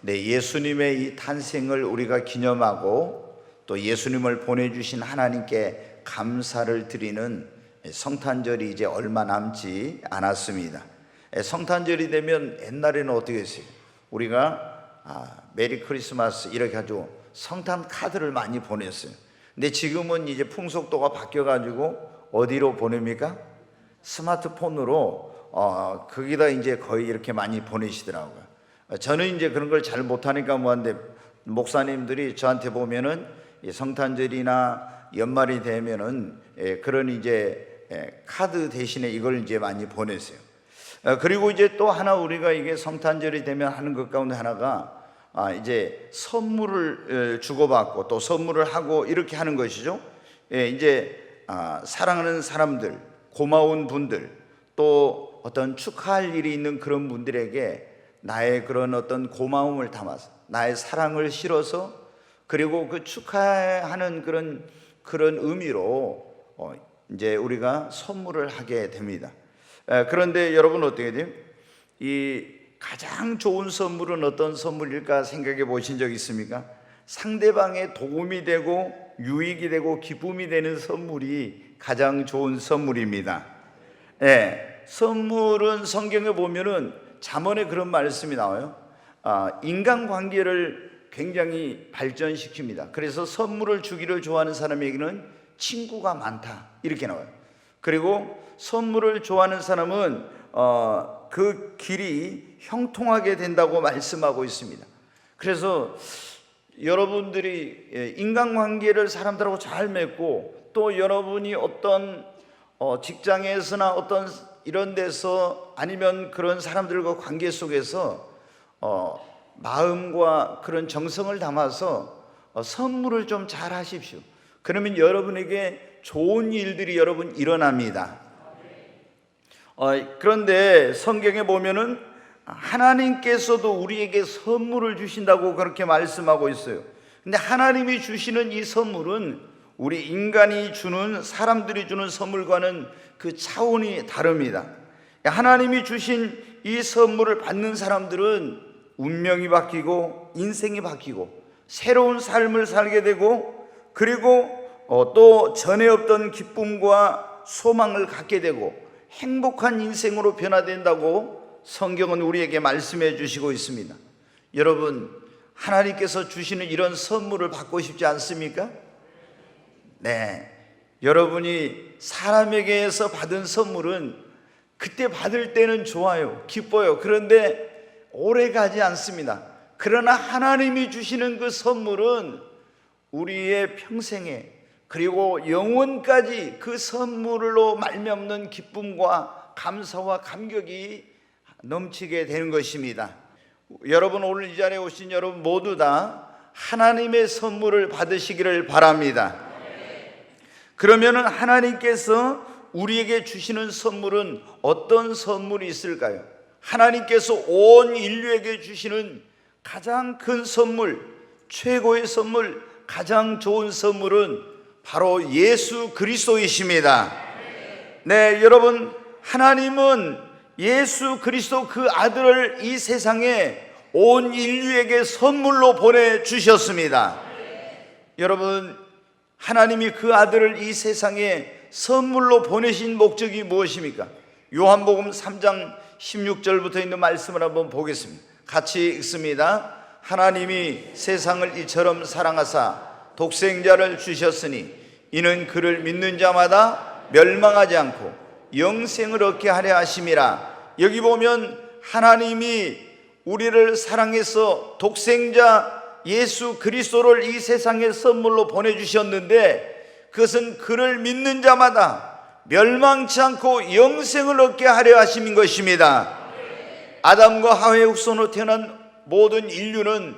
네, 예수님의 이 탄생을 우리가 기념하고 또 예수님을 보내주신 하나님께 감사를 드리는 성탄절이 이제 얼마 남지 않았습니다. 성탄절이 되면 옛날에는 어떻게 했어요? 우리가 메리 크리스마스 이렇게 가지고 성탄 카드를 많이 보냈어요. 근데 지금은 이제 풍속도가 바뀌어가지고 어디로 보냅니까? 스마트폰으로 거기다 이제 거의 이렇게 많이 보내시더라고요. 저는 이제 그런 걸 잘 못하니까 뭐한데, 목사님들이 저한테 보면은 성탄절이나 연말이 되면은 그런 이제 카드 대신에 이걸 이제 많이 보내세요. 그리고 이제 또 하나 우리가 이게 성탄절이 되면 하는 것 가운데 하나가 이제 선물을 주고받고 또 선물을 하고 이렇게 하는 것이죠. 이제 사랑하는 사람들, 고마운 분들, 또 어떤 축하할 일이 있는 그런 분들에게 나의 그런 어떤 고마움을 담아서 나의 사랑을 실어서, 그리고 그 축하하는 그런 의미로 이제 우리가 선물을 하게 됩니다. 그런데 여러분 어떻게 돼요? 이 가장 좋은 선물은 어떤 선물일까 생각해 보신 적 있습니까? 상대방에 도움이 되고 유익이 되고 기쁨이 되는 선물이 가장 좋은 선물입니다. 선물은 성경에 보면은 잠언에 그런 말씀이 나와요. 인간관계를 굉장히 발전시킵니다. 그래서 선물을 주기를 좋아하는 사람에게는 친구가 많다 이렇게 나와요. 그리고 선물을 좋아하는 사람은 그 길이 형통하게 된다고 말씀하고 있습니다. 그래서 여러분들이 인간관계를 사람들하고 잘 맺고, 또 여러분이 어떤 직장에서나 어떤 이런 데서 아니면 그런 사람들과 관계 속에서 마음과 그런 정성을 담아서 선물을 좀 잘 하십시오. 그러면 여러분에게 좋은 일들이 여러분 일어납니다. 그런데 성경에 보면은 하나님께서도 우리에게 선물을 주신다고 그렇게 말씀하고 있어요. 근데 하나님이 주시는 이 선물은 우리 인간이 주는, 사람들이 주는 선물과는 그 차원이 다릅니다. 하나님이 주신 이 선물을 받는 사람들은 운명이 바뀌고 인생이 바뀌고 새로운 삶을 살게 되고, 그리고 또 전에 없던 기쁨과 소망을 갖게 되고 행복한 인생으로 변화된다고 성경은 우리에게 말씀해 주시고 있습니다. 여러분, 하나님께서 주시는 이런 선물을 받고 싶지 않습니까? 네, 여러분이 사람에게서 받은 선물은 그때 받을 때는 좋아요, 기뻐요. 그런데 오래 가지 않습니다. 그러나 하나님이 주시는 그 선물은 우리의 평생에, 그리고 영원까지 그 선물로 말미암는 기쁨과 감사와 감격이 넘치게 되는 것입니다. 여러분, 오늘 이 자리에 오신 여러분 모두 다 하나님의 선물을 받으시기를 바랍니다. 그러면은 하나님께서 우리에게 주시는 선물은 어떤 선물이 있을까요? 하나님께서 온 인류에게 주시는 가장 큰 선물, 최고의 선물, 가장 좋은 선물은 바로 예수 그리스도이십니다. 네, 여러분, 하나님은 예수 그리스도 그 아들을 이 세상에 온 인류에게 선물로 보내주셨습니다. 여러분, 하나님이 그 아들을 이 세상에 선물로 보내신 목적이 무엇입니까? 요한복음 3장 16절부터 있는 말씀을 한번 보겠습니다. 같이 읽습니다. 하나님이 세상을 이처럼 사랑하사 독생자를 주셨으니 이는 그를 믿는 자마다 멸망하지 않고 영생을 얻게 하려 하심이라. 여기 보면 하나님이 우리를 사랑해서 독생자 예수 그리스도를 이 세상에 선물로 보내주셨는데, 그것은 그를 믿는 자마다 멸망치 않고 영생을 얻게 하려 하심인 것입니다. 아담과 하와의 후손으로 태어난 모든 인류는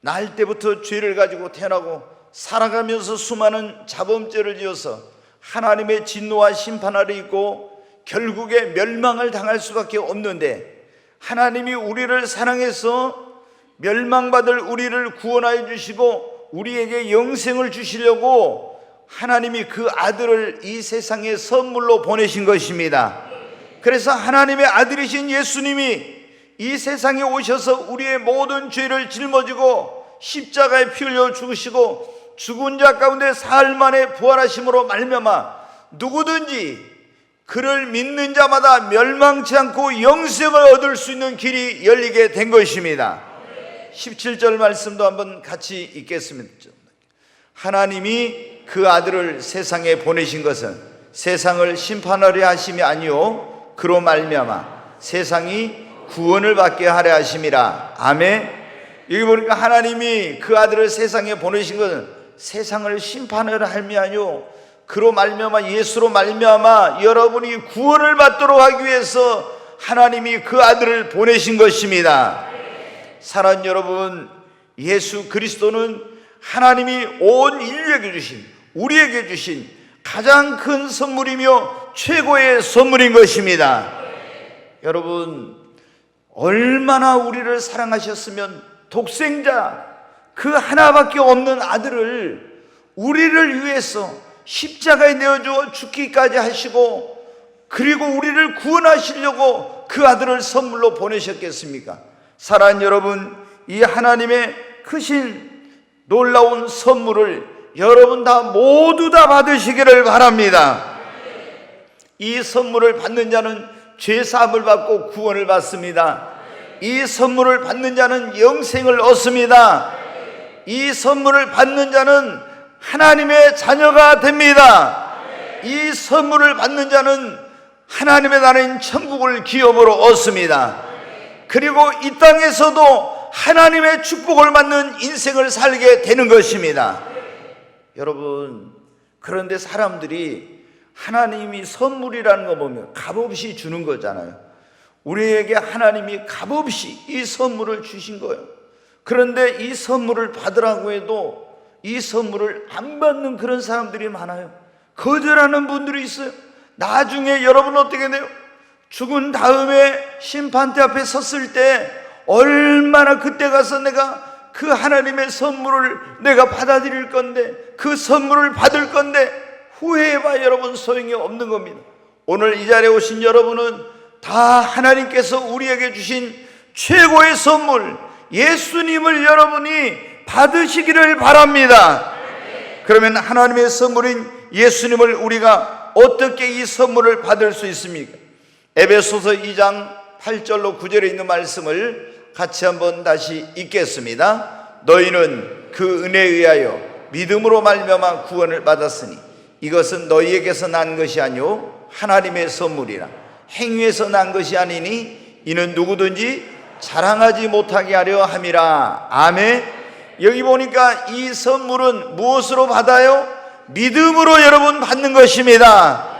날 때부터 죄를 가지고 태어나고 살아가면서 수많은 자범죄를 지어서 하나님의 진노와 심판 아래 있고 결국에 멸망을 당할 수밖에 없는데, 하나님이 우리를 사랑해서 멸망받을 우리를 구원하여 주시고 우리에게 영생을 주시려고 하나님이 그 아들을 이 세상에 선물로 보내신 것입니다. 그래서 하나님의 아들이신 예수님이 이 세상에 오셔서 우리의 모든 죄를 짊어지고 십자가에 피 흘려 죽으시고 죽은 자 가운데 사흘 만에 부활하심으로 말미암아 누구든지 그를 믿는 자마다 멸망치 않고 영생을 얻을 수 있는 길이 열리게 된 것입니다. 17절 말씀도 한번 같이 읽겠습니다. 하나님이 그 아들을 세상에 보내신 것은 세상을 심판하려 하심이 아니요 그로 말미암아 세상이 구원을 받게 하려 하심이라. 아멘. 여기 보니까 하나님이 그 아들을 세상에 보내신 것은 세상을 심판하려 함이 아니요 그로 말미암아 예수로 말미암아 여러분이 구원을 받도록 하기 위해서 하나님이 그 아들을 보내신 것입니다. 사랑하는 여러분, 예수 그리스도는 하나님이 온 인류에게 주신, 우리에게 주신 가장 큰 선물이며 최고의 선물인 것입니다. 여러분, 얼마나 우리를 사랑하셨으면 독생자 그 하나밖에 없는 아들을 우리를 위해서 십자가에 내어주어 죽기까지 하시고 그리고 우리를 구원하시려고 그 아들을 선물로 보내셨겠습니까? 사랑하는 여러분, 이 하나님의 크신 놀라운 선물을 여러분 다 모두 다 받으시기를 바랍니다. 이 선물을 받는 자는 죄사함을 받고 구원을 받습니다. 이 선물을 받는 자는 영생을 얻습니다. 이 선물을 받는 자는 하나님의 자녀가 됩니다. 이 선물을 받는 자는 하나님의 나라인 천국을 기업으로 얻습니다. 그리고 이 땅에서도 하나님의 축복을 받는 인생을 살게 되는 것입니다. 여러분, 그런데 사람들이 하나님이 선물이라는 거 보면 값없이 주는 거잖아요. 우리에게 하나님이 값없이 이 선물을 주신 거예요. 그런데 이 선물을 받으라고 해도 이 선물을 안 받는 그런 사람들이 많아요. 거절하는 분들이 있어요. 나중에 여러분 어떻게 돼요? 죽은 다음에 심판대 앞에 섰을 때 얼마나 그때 가서 내가 그 하나님의 선물을 내가 받아들일 건데 그 선물을 받을 건데 후회해봐 여러분 소용이 없는 겁니다. 오늘 이 자리에 오신 여러분은 다 하나님께서 우리에게 주신 최고의 선물 예수님을 여러분이 받으시기를 바랍니다. 그러면 하나님의 선물인 예수님을 우리가 어떻게 이 선물을 받을 수 있습니까? 에베소서 2장 8절로 9절에 있는 말씀을 같이 한번 다시 읽겠습니다. 너희는 그 은혜에 의하여 믿음으로 말미암아 구원을 받았으니 이것은 너희에게서 난 것이 아니요 하나님의 선물이라. 행위에서 난 것이 아니니 이는 누구든지 자랑하지 못하게 하려 함이라. 아멘. 여기 보니까 이 선물은 무엇으로 받아요? 믿음으로 여러분 받는 것입니다.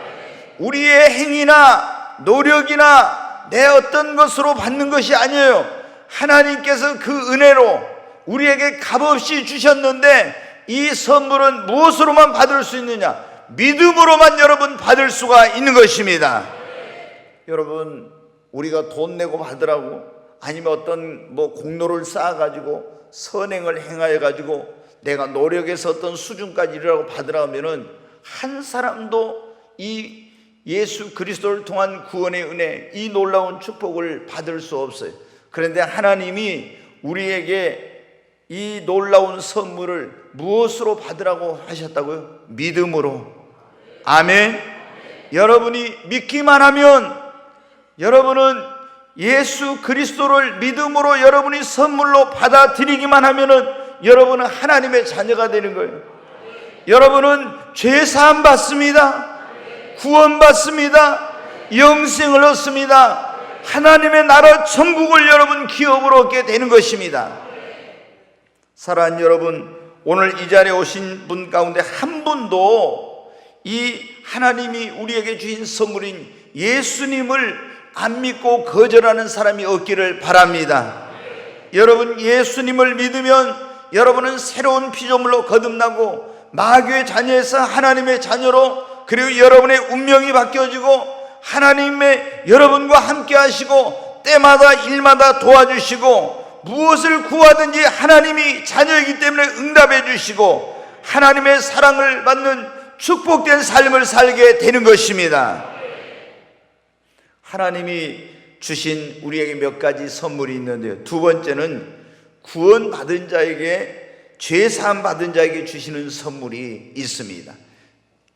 우리의 행위나 노력이나 내 어떤 것으로 받는 것이 아니에요. 하나님께서 그 은혜로 우리에게 값없이 주셨는데 이 선물은 무엇으로만 받을 수 있느냐? 믿음으로만 여러분 받을 수가 있는 것입니다. 여러분, 우리가 돈 내고 받으라고 아니면 어떤 공로를 쌓아가지고 선행을 행하여가지고 내가 노력해서 어떤 수준까지 이르라고 받으라 하면은 한 사람도 이 예수 그리스도를 통한 구원의 은혜, 이 놀라운 축복을 받을 수 없어요. 그런데 하나님이 우리에게 이 놀라운 선물을 무엇으로 받으라고 하셨다고요? 믿음으로. 아멘. 여러분이 믿기만 하면 여러분은 예수 그리스도를 믿음으로 여러분이 선물로 받아들이기만 하면은 여러분은 하나님의 자녀가 되는 거예요. 여러분은 죄사함 받습니다. 구원 받습니다. 영생을 얻습니다. 하나님의 나라 천국을 여러분 기업으로 얻게 되는 것입니다. 사랑하는 여러분, 오늘 이 자리에 오신 분 가운데 한 분도 이 하나님이 우리에게 주신 선물인 예수님을 안 믿고 거절하는 사람이 없기를 바랍니다. 여러분, 예수님을 믿으면 여러분은 새로운 피조물로 거듭나고 마귀의 자녀에서 하나님의 자녀로, 그리고 여러분의 운명이 바뀌어지고 하나님의 여러분과 함께 하시고 때마다 일마다 도와주시고 무엇을 구하든지 하나님이 자녀이기 때문에 응답해 주시고 하나님의 사랑을 받는 축복된 삶을 살게 되는 것입니다. 하나님이 주신 우리에게 몇 가지 선물이 있는데요. 두 번째는 구원받은 자에게, 죄사함 받은 자에게 주시는 선물이 있습니다.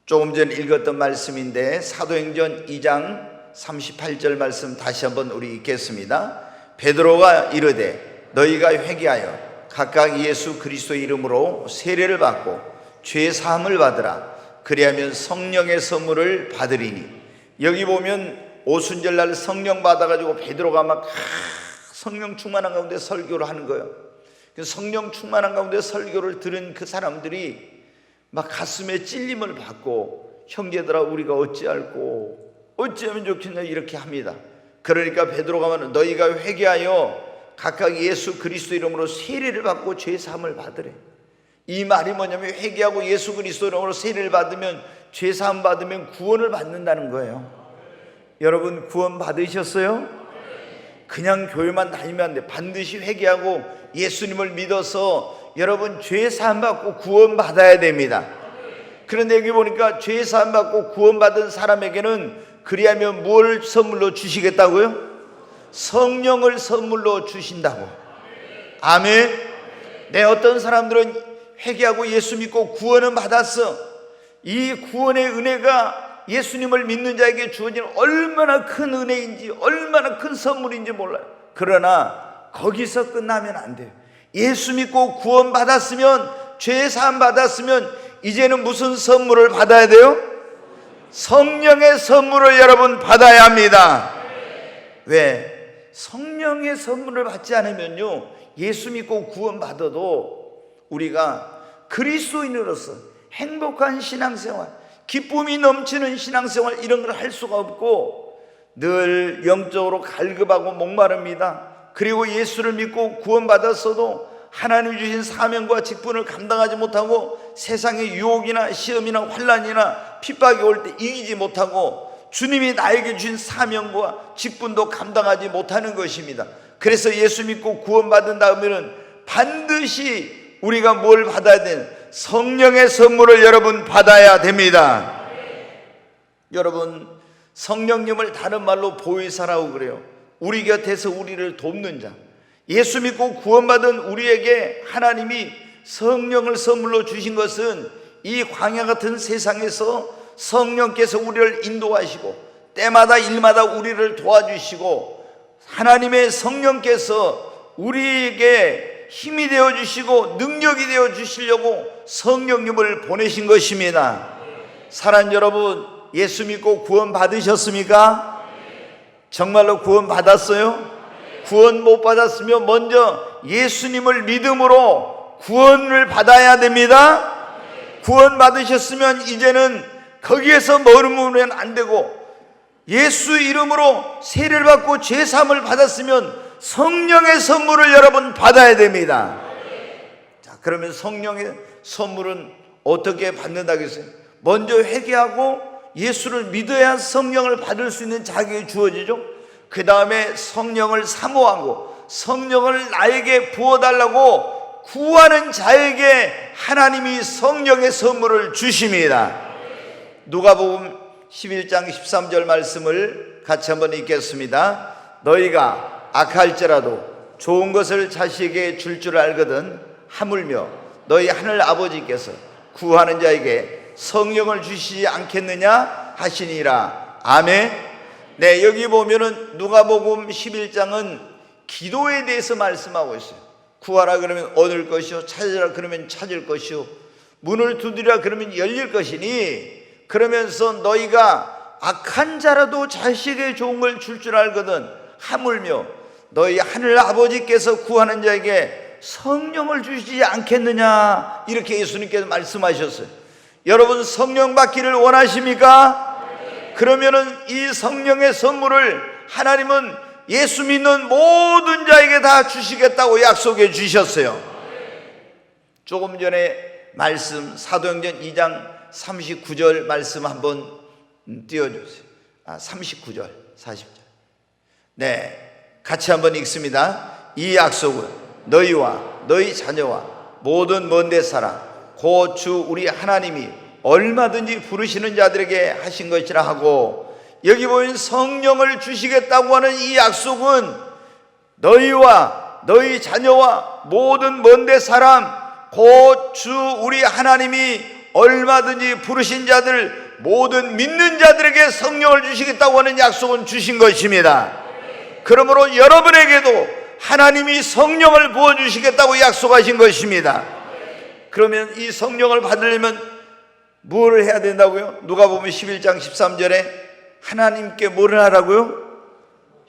조금 전 읽었던 말씀인데 사도행전 2장 38절 말씀 다시 한번 우리 읽겠습니다. 베드로가 이르되 너희가 회개하여 각각 예수 그리스도의 이름으로 세례를 받고 죄사함을 받으라. 그리하면 성령의 선물을 받으리니. 여기 보면 오순절날 성령 받아가지고 베드로가 막 성령 충만한 가운데 설교를 하는 거예요. 성령 충만한 가운데 설교를 들은 그 사람들이 막 가슴에 찔림을 받고 형제들아 우리가 어찌하면 좋겠냐 이렇게 합니다. 그러니까 베드로가 말하는 너희가 회개하여 각각 예수 그리스도 이름으로 세례를 받고 죄사함을 받으래. 이 말이 뭐냐면 회개하고 예수 그리스도 이름으로 세례를 받으면, 죄사함 받으면 구원을 받는다는 거예요. 여러분 구원 받으셨어요? 그냥 교회만 다니면 안 돼. 반드시 회개하고 예수님을 믿어서 여러분 죄사함 받고 구원 받아야 됩니다. 그런데 여기 보니까 죄사함 받고 구원 받은 사람에게는 그리하면 뭘 선물로 주시겠다고요? 성령을 선물로 주신다고. 아멘. 네, 어떤 사람들은 회개하고 예수 믿고 구원은 받았어. 이 구원의 은혜가 예수님을 믿는 자에게 주어지는 얼마나 큰 은혜인지, 얼마나 큰 선물인지 몰라요. 그러나 거기서 끝나면 안 돼요. 예수 믿고 구원 받았으면, 죄 사함 받았으면 이제는 무슨 선물을 받아야 돼요? 성령의 선물을 여러분 받아야 합니다. 왜? 성령의 선물을 받지 않으면요, 예수 믿고 구원 받아도 우리가 그리스도인으로서 행복한 신앙생활, 기쁨이 넘치는 신앙생활 이런 걸 할 수가 없고 늘 영적으로 갈급하고 목마릅니다. 그리고 예수를 믿고 구원받았어도 하나님 주신 사명과 직분을 감당하지 못하고 세상의 유혹이나 시험이나 환난이나 핍박이 올 때 이기지 못하고 주님이 나에게 주신 사명과 직분도 감당하지 못하는 것입니다. 그래서 예수 믿고 구원받은 다음에는 반드시 우리가 뭘 받아야 되는, 성령의 선물을 여러분 받아야 됩니다. 여러분 성령님을 다른 말로 보혜사라고 그래요. 우리 곁에서 우리를 돕는 자. 예수 믿고 구원받은 우리에게 하나님이 성령을 선물로 주신 것은 이 광야 같은 세상에서 성령께서 우리를 인도하시고 때마다 일마다 우리를 도와주시고 하나님의 성령께서 우리에게 힘이 되어주시고 능력이 되어주시려고 성령님을 보내신 것입니다. 사랑하는 여러분, 예수 믿고 구원 받으셨습니까? 정말로 구원 받았어요? 구원 못 받았으면 먼저 예수님을 믿음으로 구원을 받아야 됩니다. 구원 받으셨으면 이제는 거기에서 머무르면 안 되고 예수 이름으로 세례를 받고 죄사함을 받았으면 성령의 선물을 여러분 받아야 됩니다. 자, 그러면 성령의 선물은 어떻게 받는다고 했어요? 먼저 회개하고 예수를 믿어야 성령을 받을 수 있는 자격이 주어지죠. 그 다음에 성령을 사모하고 성령을 나에게 부어달라고 구하는 자에게 하나님이 성령의 선물을 주십니다. 누가복음 11장 13절 말씀을 같이 한번 읽겠습니다. 너희가 악할지라도 좋은 것을 자식에게 줄 알거든 하물며 너희 하늘 아버지께서 구하는 자에게 성령을 주시지 않겠느냐 하시니라. 아멘. 네, 여기 보면은 누가복음 11장은 기도에 대해서 말씀하고 있어요. 구하라 그러면 얻을 것이요, 찾으라 그러면 찾을 것이요, 문을 두드리라 그러면 열릴 것이니, 그러면서 너희가 악한 자라도 자식에게 좋은 걸 줄 알거든 하물며 너희 하늘 아버지께서 구하는 자에게 성령을 주시지 않겠느냐, 이렇게 예수님께서 말씀하셨어요. 여러분 성령 받기를 원하십니까? 그러면은 이 성령의 선물을 하나님은 예수 믿는 모든 자에게 다 주시겠다고 약속해 주셨어요. 조금 전에 말씀 사도행전 2장 39절 말씀 한번 띄워주세요. 39절 40절. 네, 같이 한번 읽습니다. 이 약속은 너희와 너희 자녀와 모든 먼데 사람 곧 주 우리 하나님이 얼마든지 부르시는 자들에게 하신 것이라 하고 여기 보면 성령을 주시겠다고 하는 이 약속은 너희와 너희 자녀와 모든 먼데 사람 곧 주 우리 하나님이 얼마든지 부르신 자들 모든 믿는 자들에게 성령을 주시겠다고 하는 약속은 주신 것입니다. 그러므로 여러분에게도 하나님이 성령을 부어주시겠다고 약속하신 것입니다. 그러면 이 성령을 받으려면 무엇을 해야 된다고요? 누가복음 11장 13절에 하나님께 뭐를 하라고요?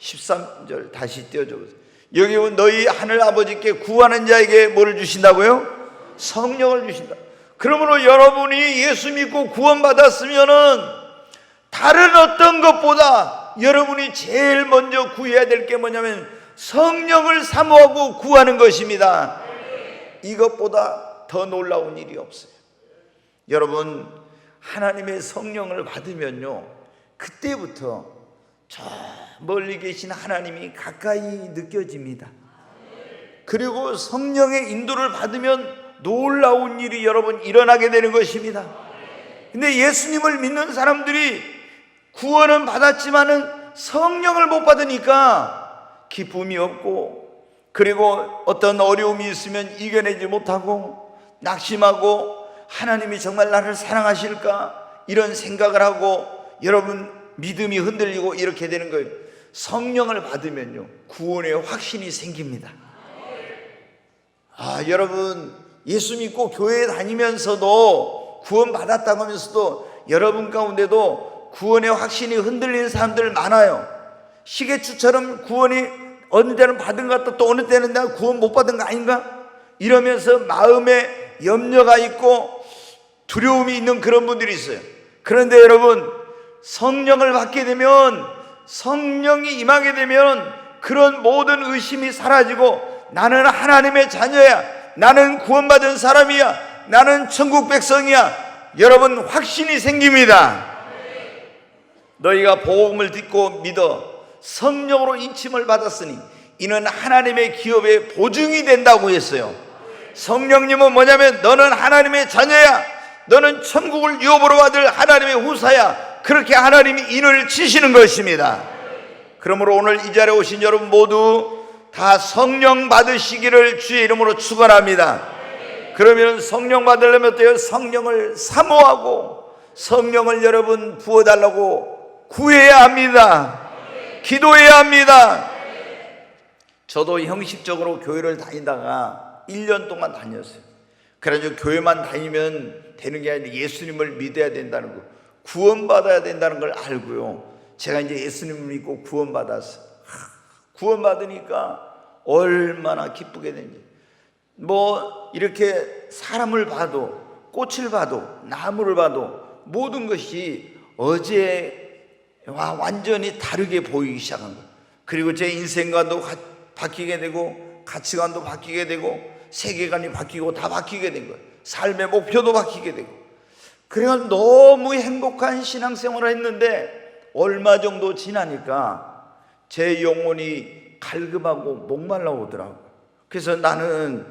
13절 다시 띄워줘보세요. 여기 보면 너희 하늘 아버지께 구하는 자에게 뭐를 주신다고요? 성령을 주신다. 그러므로 여러분이 예수 믿고 구원받았으면은 다른 어떤 것보다 여러분이 제일 먼저 구해야 될 게 뭐냐면 성령을 사모하고 구하는 것입니다. 이것보다 더 놀라운 일이 없어요. 여러분, 하나님의 성령을 받으면요, 그때부터 저 멀리 계신 하나님이 가까이 느껴집니다. 그리고 성령의 인도를 받으면 놀라운 일이 여러분 일어나게 되는 것입니다. 근데 예수님을 믿는 사람들이 구원은 받았지만은 성령을 못 받으니까 기쁨이 없고, 그리고 어떤 어려움이 있으면 이겨내지 못하고 낙심하고, 하나님이 정말 나를 사랑하실까 이런 생각을 하고 여러분 믿음이 흔들리고 이렇게 되는 거예요. 성령을 받으면요 구원의 확신이 생깁니다. 여러분 예수 믿고 교회 다니면서도 구원 받았다고 하면서도 여러분 가운데도 구원의 확신이 흔들리는 사람들 많아요. 시계추처럼 구원이 어느 때는 받은 것 같다, 또 어느 때는 내가 구원 못 받은 거 아닌가 이러면서 마음에 염려가 있고 두려움이 있는 그런 분들이 있어요. 그런데 여러분, 성령을 받게 되면, 성령이 임하게 되면 그런 모든 의심이 사라지고 나는 하나님의 자녀야, 나는 구원받은 사람이야, 나는 천국 백성이야, 여러분 확신이 생깁니다. 너희가 복음을 듣고 믿어 성령으로 인침을 받았으니 이는 하나님의 기업의 보증이 된다고 했어요. 성령님은 뭐냐면 너는 하나님의 자녀야, 너는 천국을 유업으로 받을 하나님의 후사야, 그렇게 하나님이 인을 치시는 것입니다. 그러므로 오늘 이 자리에 오신 여러분 모두 다 성령 받으시기를 주의 이름으로 축원합니다. 그러면 성령 받으려면 어때요? 성령을 사모하고 성령을 여러분 부어달라고 구해야 합니다. 기도해야 합니다. 저도 형식적으로 교회를 다니다가 1년 동안 다녔어요. 그래가지고 교회만 다니면 되는 게 아니라 예수님을 믿어야 된다는 거, 구원받아야 된다는 걸 알고요, 제가 이제 예수님을 믿고 구원받았어요. 구원받으니까 얼마나 기쁘게 되는지. 뭐 이렇게 사람을 봐도, 꽃을 봐도, 나무를 봐도 모든 것이 어제와 완전히 다르게 보이기 시작한 거예요. 그리고 제 인생관도 바뀌게 되고 가치관도 바뀌게 되고 세계관이 바뀌고 다 바뀌게 된 거예요. 삶의 목표도 바뀌게 되고. 그래서 너무 행복한 신앙생활을 했는데 얼마 정도 지나니까 제 영혼이 갈급하고 목말라 오더라고요. 그래서 나는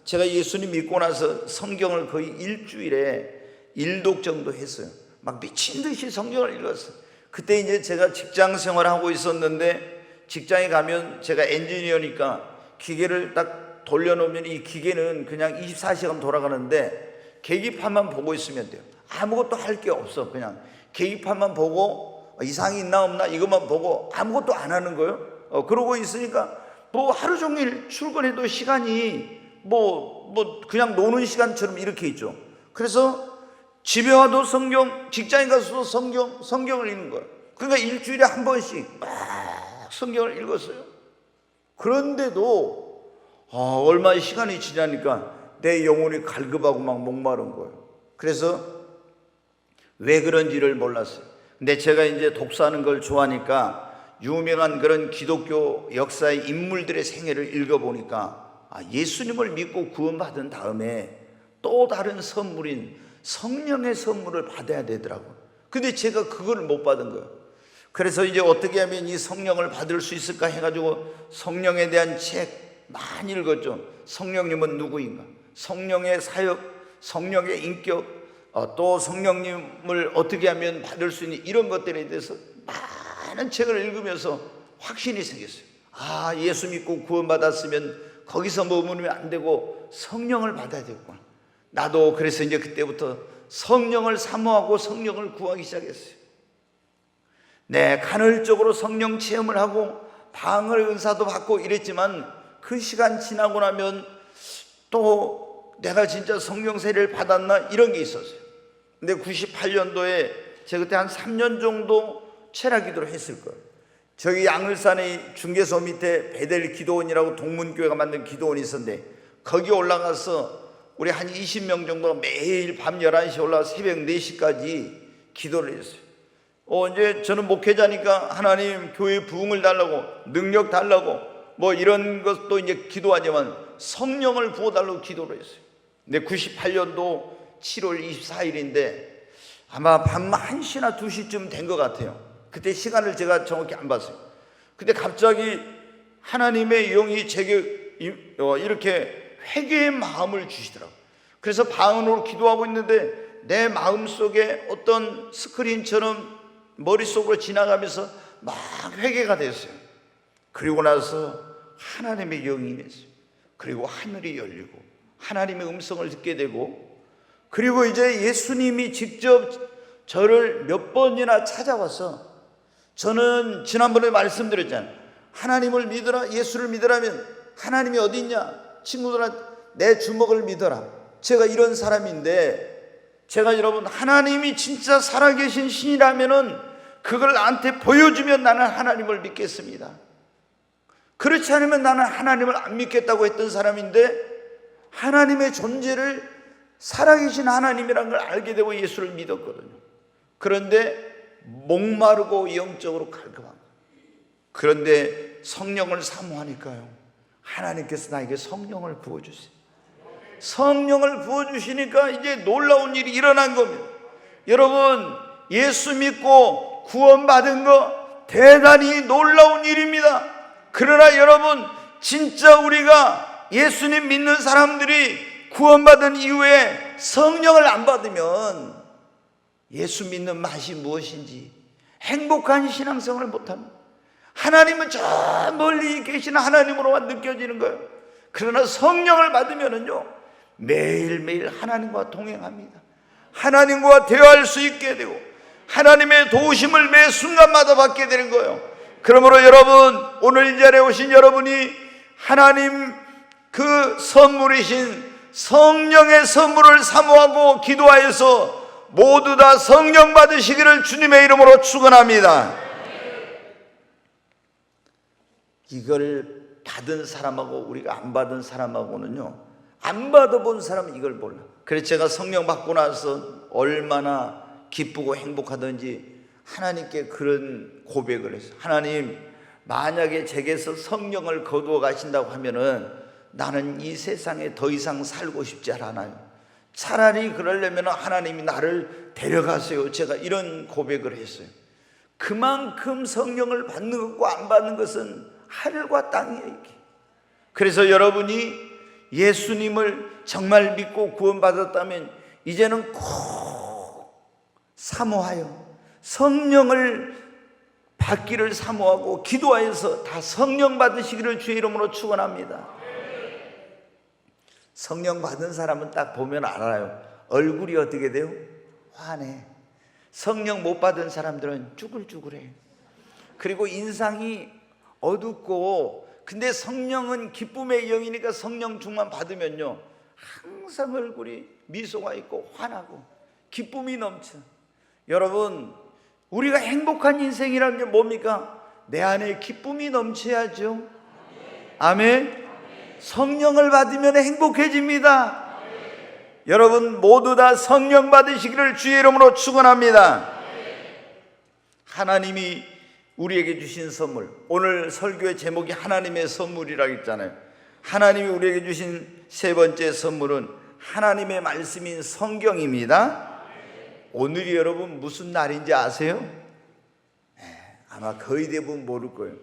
제가 예수님 믿고 나서 성경을 거의 일주일에 1독 정도 했어요. 막 미친 듯이 성경을 읽었어요. 그때 이제 제가 직장 생활을 하고 있었는데, 직장에 가면 제가 엔지니어니까 기계를 딱 돌려놓으면 이 기계는 그냥 24시간 돌아가는데 계기판만 보고 있으면 돼요. 아무것도 할 게 없어. 그냥 계기판만 보고 이상이 있나 없나 이것만 보고 아무것도 안 하는 거예요. 그러고 있으니까 뭐 하루 종일 출근해도 시간이 뭐 그냥 노는 시간처럼 이렇게 있죠. 그래서 집에 와도 성경, 직장에 가서도 성경을 읽는 거예요. 그러니까 일주일에 한 번씩 막 성경을 읽었어요. 그런데도 얼마 시간이 지나니까 내 영혼이 갈급하고 막 목마른 거예요. 그래서 왜 그런지를 몰랐어요. 근데 제가 이제 독서하는 걸 좋아하니까 유명한 그런 기독교 역사의 인물들의 생애를 읽어보니까 예수님을 믿고 구원받은 다음에 또 다른 선물인 성령의 선물을 받아야 되더라고요. 근데 제가 그걸 못 받은 거예요. 그래서 이제 어떻게 하면 이 성령을 받을 수 있을까 해가지고 성령에 대한 책 많이 읽었죠. 성령님은 누구인가, 성령의 사역, 성령의 인격, 또 성령님을 어떻게 하면 받을 수 있는 이런 것들에 대해서 막 많은 책을 읽으면서 확신이 생겼어요. 아, 예수 믿고 구원받았으면 거기서 머무르면 안 되고 성령을 받아야 되겠구나. 나도 그래서 이제 그때부터 성령을 사모하고 성령을 구하기 시작했어요. 네, 간헐적으로 성령 체험을 하고 방언의 은사도 받고 이랬지만 그 시간 지나고 나면 또 내가 진짜 성령 세례를 받았나 이런 게 있었어요. 근데 98년도에 제가 그때 한 3년 정도 철야기도를 했을 거예요. 저기 양을산의 중개소 밑에 베델 기도원이라고 동문교회가 만든 기도원이 있었는데 거기 올라가서 우리 한 20명 정도가 매일 밤 11시에 올라가서 새벽 4시까지 기도를 했어요. 이제 저는 목회자니까 하나님 교회 부흥을 달라고, 능력 달라고 뭐 이런 것도 이제 기도하지만 성령을 부어달라고 기도를 했어요. 근데 98년도 7월 24일인데 아마 밤 1시나 2시쯤 된 것 같아요. 그때 시간을 제가 정확히 안 봤어요. 근데 갑자기 하나님의 영이 제게 이렇게 회개의 마음을 주시더라고요. 그래서 방언으로 기도하고 있는데 내 마음속에 어떤 스크린처럼 머릿속으로 지나가면서 막 회개가 됐어요. 그리고 나서 하나님의 영이 임했어요. 그리고 하늘이 열리고 하나님의 음성을 듣게 되고, 그리고 이제 예수님이 직접 저를 몇 번이나 찾아와서, 저는 지난번에 말씀드렸잖아요. 하나님을 믿어라, 예수를 믿으라면 하나님이 어디 있냐? 친구들아, 내 주먹을 믿어라. 제가 이런 사람인데, 제가 여러분 하나님이 진짜 살아계신 신이라면은 그걸 나한테 보여주면 나는 하나님을 믿겠습니다. 그렇지 않으면 나는 하나님을 안 믿겠다고 했던 사람인데, 하나님의 존재를, 살아계신 하나님이라는 걸 알게 되고 예수를 믿었거든요. 그런데 목마르고 영적으로 갈급한, 그런데 성령을 사모하니까요, 하나님께서 나에게 성령을 부어주세요. 성령을 부어주시니까 이제 놀라운 일이 일어난 겁니다. 여러분, 예수 믿고 구원받은 거 대단히 놀라운 일입니다. 그러나 여러분, 진짜 우리가 예수님 믿는 사람들이 구원받은 이후에 성령을 안 받으면 예수 믿는 맛이 무엇인지 행복한 신앙생활을 못합니다. 하나님은 저 멀리 계신 하나님으로만 느껴지는 거예요. 그러나 성령을 받으면은요, 매일매일 하나님과 동행합니다. 하나님과 대화할 수 있게 되고 하나님의 도우심을 매 순간마다 받게 되는 거예요. 그러므로 여러분, 오늘 이 자리에 오신 여러분이 하나님 그 선물이신 성령의 선물을 사모하고 기도하여서 모두 다 성령 받으시기를 주님의 이름으로 축원합니다. 이걸 받은 사람하고 우리가 안 받은 사람하고는요, 안 받아본 사람은 이걸 몰라. 그래서 제가 성령 받고 나서 얼마나 기쁘고 행복하던지 하나님께 그런 고백을 했어요. 하나님, 만약에 제게서 성령을 거두어 가신다고 하면은 나는 이 세상에 더 이상 살고 싶지 않아요. 차라리 그러려면 하나님이 나를 데려가세요. 제가 이런 고백을 했어요. 그만큼 성령을 받는 것과 안 받는 것은 하늘과 땅이에요. 그래서 여러분이 예수님을 정말 믿고 구원받았다면 이제는 꼭 사모하여 성령을 받기를 사모하고 기도하여서 다 성령 받으시기를 주의 이름으로 축원합니다. 성령 받은 사람은 딱 보면 알아요. 얼굴이 어떻게 돼요? 환해. 성령 못 받은 사람들은 쭈글쭈글해요. 그리고 인상이 어둡고, 근데 성령은 기쁨의 영이니까 성령 충만 받으면요, 항상 얼굴이 미소가 있고 환하고 기쁨이 넘쳐. 여러분, 우리가 행복한 인생이라는 게 뭡니까? 내 안에 기쁨이 넘쳐야죠. 아멘. 성령을 받으면 행복해집니다. 여러분 모두 다 성령 받으시기를 주의 이름으로 축원합니다. 하나님이 우리에게 주신 선물, 오늘 설교의 제목이 하나님의 선물이라고 했잖아요. 하나님이 우리에게 주신 세 번째 선물은 하나님의 말씀인 성경입니다. 오늘이 여러분 무슨 날인지 아세요? 아마 거의 대부분 모를 거예요.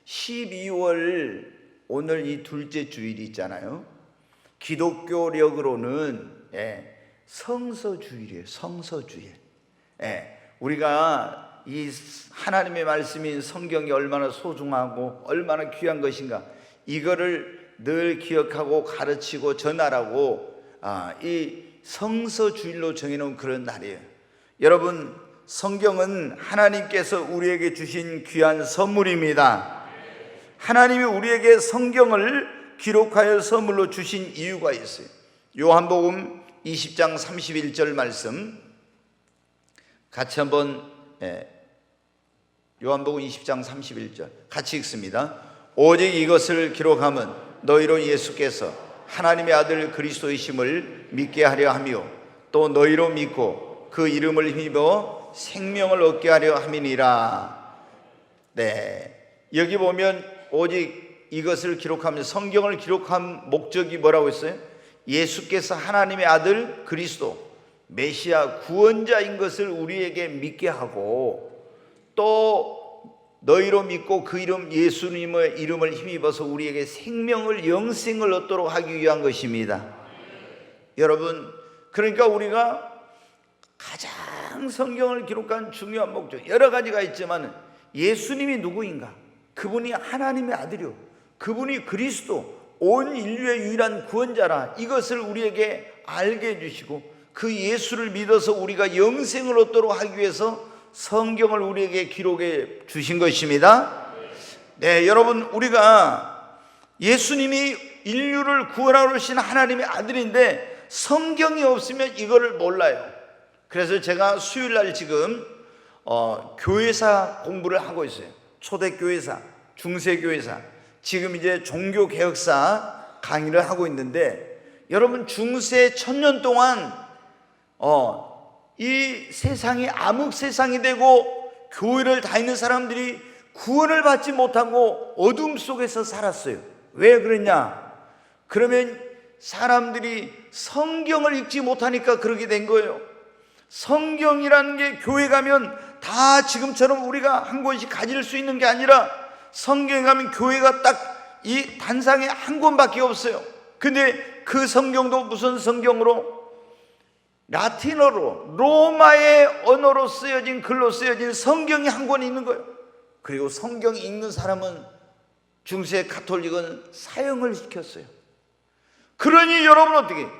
12월 오늘 이 둘째 주일이 있잖아요. 기독교력으로는 성서주일이에요. 성서주일. 우리가 이 하나님의 말씀인 성경이 얼마나 소중하고 얼마나 귀한 것인가, 이거를 늘 기억하고 가르치고 전하라고 이 성서주일로 정해놓은 그런 날이에요. 여러분, 성경은 하나님께서 우리에게 주신 귀한 선물입니다. 하나님이 우리에게 성경을 기록하여 선물로 주신 이유가 있어요. 요한복음 20장 31절 말씀 같이 한번, 요한복음 20장 31절 같이 읽습니다. 오직 이것을 기록함은 너희로 예수께서 하나님의 아들 그리스도이심을 믿게 하려 하며 또 너희로 믿고 그 이름을 힘입어 생명을 얻게 하려 함이니라. 여기 보면 오직 이것을 기록하면, 성경을 기록한 목적이 뭐라고 했어요? 예수께서 하나님의 아들 그리스도 메시아 구원자인 것을 우리에게 믿게 하고, 또 너희로 믿고 그 이름 예수님의 이름을 힘입어서 우리에게 생명을, 영생을 얻도록 하기 위한 것입니다. 여러분, 그러니까 우리가 가장 성경을 기록한 중요한 목적, 여러 가지가 있지만 예수님이 누구인가? 그분이 하나님의 아들이요, 그분이 그리스도, 온 인류의 유일한 구원자라, 이것을 우리에게 알게 해주시고 그 예수를 믿어서 우리가 영생을 얻도록 하기 위해서 성경을 우리에게 기록해 주신 것입니다. 여러분, 우리가 예수님이 인류를 구원하러 오신 하나님의 아들인데 성경이 없으면 이거를 몰라요. 그래서 제가 수요일날 지금 교회사 공부를 하고 있어요. 초대교회사, 중세교회사, 지금 이제 종교개혁사 강의를 하고 있는데, 여러분, 중세 1000년 동안 이 세상이 암흑 세상이 되고 교회를 다니는 사람들이 구원을 받지 못하고 어둠 속에서 살았어요. 왜 그랬냐? 그러면 사람들이 성경을 읽지 못하니까 그렇게 된 거예요. 성경이라는 게 교회 가면 다 지금처럼 우리가 한 권씩 가질 수 있는 게 아니라, 성경에 가면 교회가 딱 이 단상에 한 권밖에 없어요. 근데 그 성경도 무슨 성경으로? 라틴어로, 로마의 언어로 쓰여진, 글로 쓰여진 성경이 한 권 있는 거예요. 그리고 성경 읽는 사람은, 중세 가톨릭은 사형을 시켰어요. 그러니 여러분,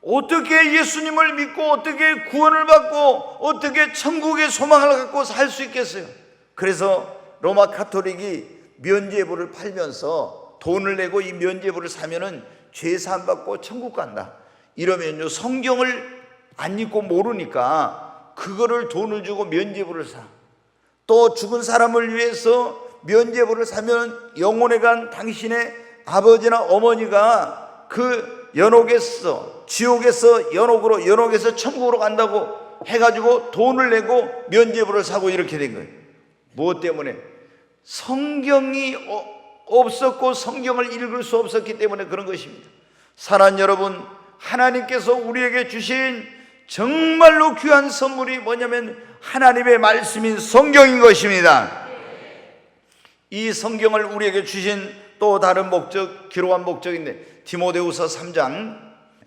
어떻게 예수님을 믿고 어떻게 구원을 받고 어떻게 천국의 소망을 갖고 살 수 있겠어요? 그래서 로마 가톨릭이 면죄부를 팔면서 돈을 내고 이 면죄부를 사면은 죄 사함 받고 천국 간다, 이러면요, 성경을 안 읽고 모르니까 그거를 돈을 주고 면죄부를 사. 또 죽은 사람을 위해서 면죄부를 사면 영혼에 간 당신의 아버지나 어머니가 그 연옥에서, 지옥에서 연옥으로, 연옥에서 천국으로 간다고 해가지고 돈을 내고 면죄부를 사고 이렇게 된 거예요. 무엇 때문에? 성경이 없었고 성경을 읽을 수 없었기 때문에 그런 것입니다. 사랑하는 여러분, 하나님께서 우리에게 주신 정말로 귀한 선물이 뭐냐면 하나님의 말씀인 성경인 것입니다. 이 성경을 우리에게 주신 또 다른 목적, 기록한 목적인데, 디모데후서 3장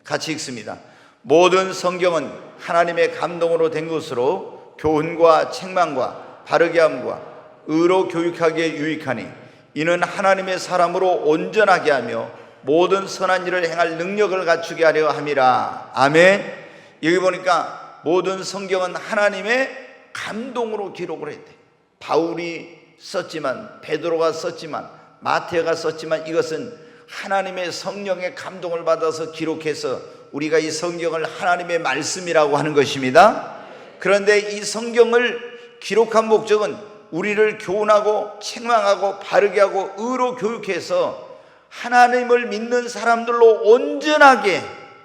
같이 읽습니다. 모든 성경은 하나님의 감동으로 된 것으로 교훈과 책망과 바르게 함과 의로 교육하기에 유익하니 이는 하나님의 사람으로 온전하게 하며 모든 선한 일을 행할 능력을 갖추게 하려 함이라. 아멘. 여기 보니까 모든 성경은 하나님의 감동으로 기록을 했대. 바울이 썼지만, 베드로가 썼지만, 마태가 썼지만, 이것은 하나님의 성령의 감동을 받아서 기록해서 우리가 이 성경을 하나님의 말씀이라고 하는 것입니다. 그런데 이 성경을 기록한 목적은 우리를 교훈하고 책망하고 바르게 하고 의로 교육해서 하나님을 믿는 사람들로 온전하게,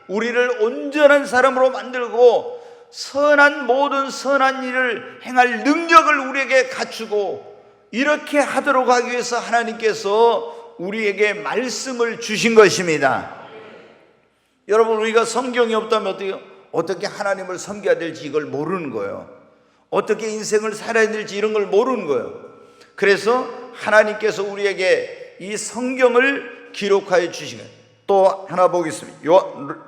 우리를 온전한 사람으로 만들고 모든 선한 일을 행할 능력을 우리에게 갖추고, 이렇게 하도록 하기 위해서 하나님께서 우리에게 말씀을 주신 것입니다. 여러분, 우리가 성경이 없다면 어떻게 하나님을 섬겨야 될지 이걸 모르는 거예요. 어떻게 인생을 살아야 될지 이런 걸 모르는 거예요. 그래서 하나님께서 우리에게 이 성경을 기록하여 주신 거예요. 또 하나 보겠습니다.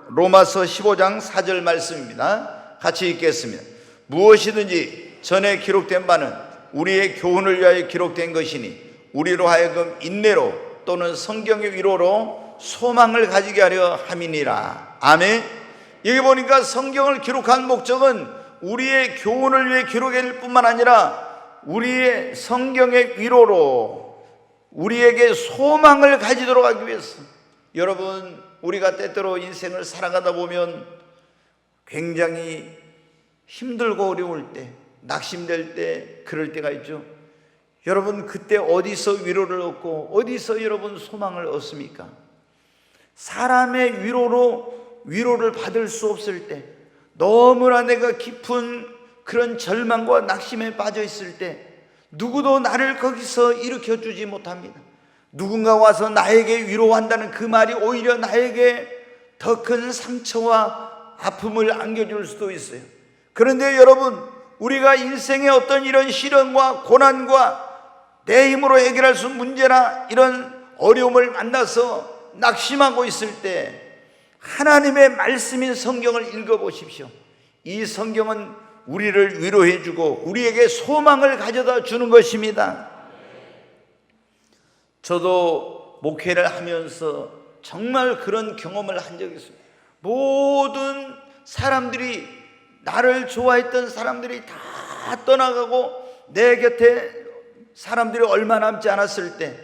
로마서 15장 4절 말씀입니다. 같이 읽겠습니다. 무엇이든지 전에 기록된 바는 우리의 교훈을 위하여 기록된 것이니 우리로 하여금 인내로 또는 성경의 위로로 소망을 가지게 하려 함이니라. 아멘. 여기 보니까 성경을 기록한 목적은 우리의 교훈을 위해 기록할 뿐만 아니라 우리의 성경의 위로로 우리에게 소망을 가지도록 하기 위해서. 여러분, 우리가 때때로 인생을 살아가다 보면 굉장히 힘들고 어려울 때, 낙심될 때, 그럴 때가 있죠. 여러분, 그때 어디서 위로를 얻고 어디서 여러분 소망을 얻습니까? 사람의 위로로 위로를 받을 수 없을 때, 너무나 내가 깊은 그런 절망과 낙심에 빠져 있을 때 누구도 나를 거기서 일으켜 주지 못합니다. 누군가 와서 나에게 위로한다는 그 말이 오히려 나에게 더 큰 상처와 아픔을 안겨줄 수도 있어요. 그런데 여러분, 우리가 인생의 어떤 이런 시련과 고난과 내 힘으로 해결할 수 없는 문제나 이런 어려움을 만나서 낙심하고 있을 때 하나님의 말씀인 성경을 읽어보십시오. 이 성경은 우리를 위로해 주고 우리에게 소망을 가져다 주는 것입니다. 저도 목회를 하면서 정말 그런 경험을 한 적이 있습니다. 모든 사람들이, 나를 좋아했던 사람들이 다 떠나가고 내 곁에 사람들이 얼마 남지 않았을 때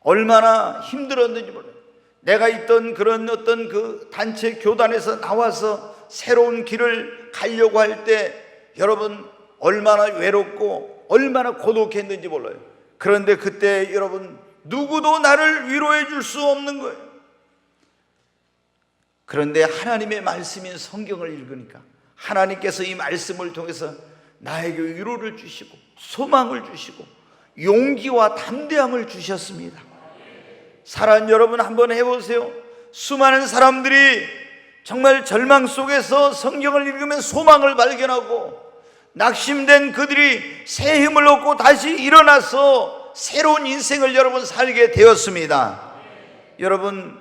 얼마나 힘들었는지 몰라요. 내가 있던 그런 어떤 그 단체 교단에서 나와서 새로운 길을 가려고 할 때 여러분 얼마나 외롭고 얼마나 고독했는지 몰라요. 그런데 그때 여러분 누구도 나를 위로해 줄 수 없는 거예요. 그런데 하나님의 말씀인 성경을 읽으니까 하나님께서 이 말씀을 통해서 나에게 위로를 주시고 소망을 주시고 용기와 담대함을 주셨습니다. 사랑 여러분, 한번 해보세요. 수많은 사람들이 정말 절망 속에서 성경을 읽으면 소망을 발견하고 낙심된 그들이 새 힘을 얻고 다시 일어나서 새로운 인생을 여러분 살게 되었습니다. 여러분,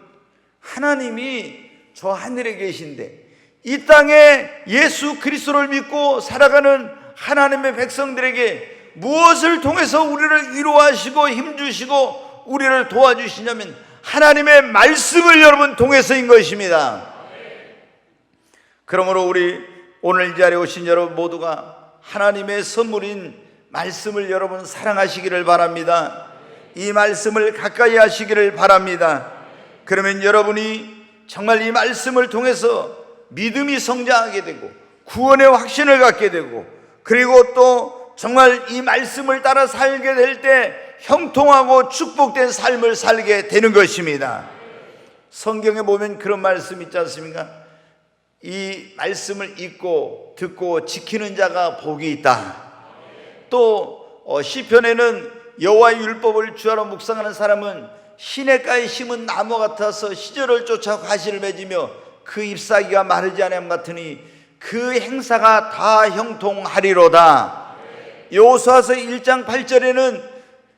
하나님이 저 하늘에 계신데 이 땅에 예수 그리스도를 믿고 살아가는 하나님의 백성들에게 무엇을 통해서 우리를 위로하시고 힘주시고 우리를 도와주시냐면 하나님의 말씀을 여러분 통해서인 것입니다. 그러므로 우리 오늘 이 자리에 오신 여러분 모두가 하나님의 선물인 말씀을 여러분 사랑하시기를 바랍니다. 이 말씀을 가까이 하시기를 바랍니다. 그러면 여러분이 정말 이 말씀을 통해서 믿음이 성장하게 되고 구원의 확신을 갖게 되고 그리고 또 정말 이 말씀을 따라 살게 될 때 형통하고 축복된 삶을 살게 되는 것입니다. 성경에 보면 그런 말씀 있지 않습니까? 이 말씀을 읽고 듣고 지키는 자가 복이 있다. 또 시편에는 여호와의 율법을 주하로 묵상하는 사람은 시냇가에 심은 나무 같아서 시절을 쫓아 과실을 맺으며 그 잎사귀가 마르지 않음 같으니 그 행사가 다 형통하리로다. 여호수아서 1장 8절에는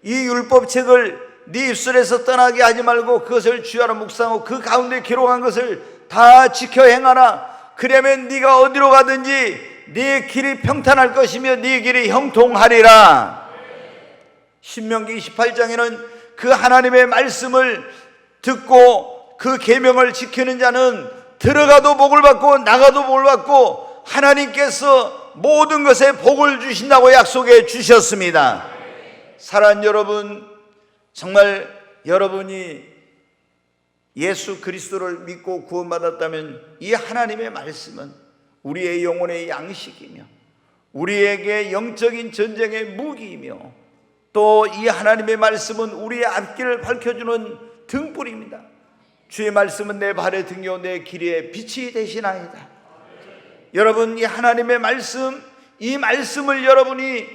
이 율법책을 네 입술에서 떠나게 하지 말고 그것을 주야로 묵상하고 그 가운데 기록한 것을 다 지켜 행하라. 그러면 네가 어디로 가든지 네 길이 평탄할 것이며 네 길이 형통하리라. 신명기 28장에는 그 하나님의 말씀을 듣고 그 계명을 지키는 자는 들어가도 복을 받고 나가도 복을 받고 하나님께서 모든 것에 복을 주신다고 약속해 주셨습니다. 사랑하는 여러분, 정말 여러분이 예수 그리스도를 믿고 구원받았다면 이 하나님의 말씀은 우리의 영혼의 양식이며 우리에게 영적인 전쟁의 무기이며 또 이 하나님의 말씀은 우리의 앞길을 밝혀주는 등불입니다. 주의 말씀은 내 발의 등이요 내 길의 빛이 되시나이다. 여러분, 이 하나님의 말씀, 이 말씀을 여러분이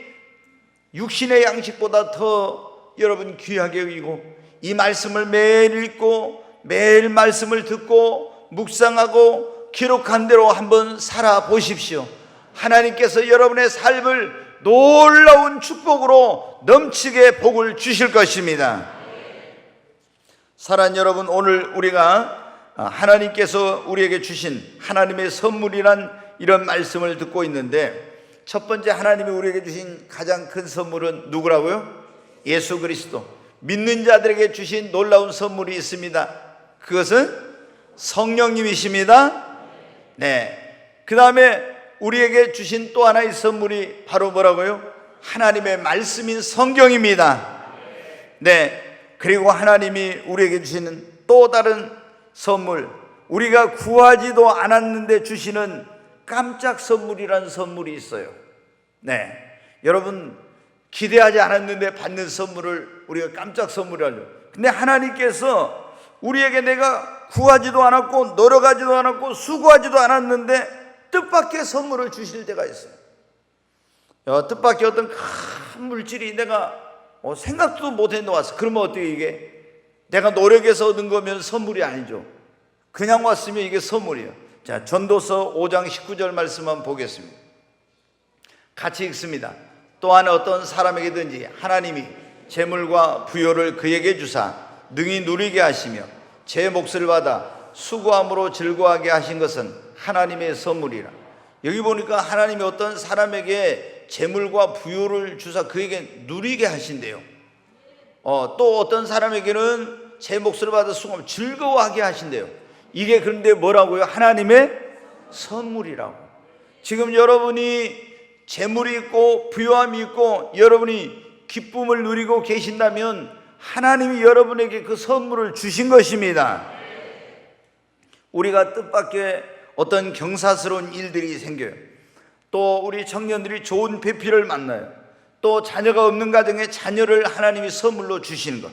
육신의 양식보다 더 여러분 귀하게 여기고 이 말씀을 매일 읽고 매일 말씀을 듣고 묵상하고 기록한 대로 한번 살아보십시오. 하나님께서 여러분의 삶을 놀라운 축복으로 넘치게 복을 주실 것입니다. 사랑하는 여러분, 오늘 우리가 하나님께서 우리에게 주신 하나님의 선물이란 이런 말씀을 듣고 있는데 첫 번째 하나님이 우리에게 주신 가장 큰 선물은 누구라고요? 예수 그리스도. 믿는 자들에게 주신 놀라운 선물이 있습니다. 그것은 성령님이십니다. 네. 그 다음에 우리에게 주신 또 하나의 선물이 바로 뭐라고요? 하나님의 말씀인 성경입니다. 네. 그리고 하나님이 우리에게 주시는 또 다른 선물, 우리가 구하지도 않았는데 주시는 깜짝 선물이라는 선물이 있어요. 네. 여러분, 기대하지 않았는데 받는 선물을 우리가 깜짝 선물이라죠. 근데 하나님께서 우리에게 내가 구하지도 않았고 노력하지도 않았고 수고하지도 않았는데 뜻밖의 선물을 주실 때가 있어요. 뜻밖의 어떤 큰 물질이 내가 생각도 못했는데 왔어. 그러면 어떻게 이게 내가 노력해서 얻은 거면 선물이 아니죠. 그냥 왔으면 이게 선물이에요. 자, 전도서 5장 19절 말씀 한번 보겠습니다. 같이 읽습니다. 또한 어떤 사람에게든지 하나님이 재물과 부요를 그에게 주사 능히 누리게 하시며 제 몫을 받아 수고함으로 즐거워하게 하신 것은 하나님의 선물이라. 여기 보니까 하나님이 어떤 사람에게 재물과 부요를 주사 그에게 누리게 하신대요. 또 어떤 사람에게는 제 몫을 받아 수고하면 즐거워하게 하신대요. 이게 그런데 뭐라고요? 하나님의 선물이라고. 지금 여러분이 재물이 있고 부요함이 있고 여러분이 기쁨을 누리고 계신다면 하나님이 여러분에게 그 선물을 주신 것입니다. 우리가 뜻밖의 어떤 경사스러운 일들이 생겨요. 또 우리 청년들이 좋은 배필을 만나요. 또 자녀가 없는 가정에 자녀를 하나님이 선물로 주시는 것.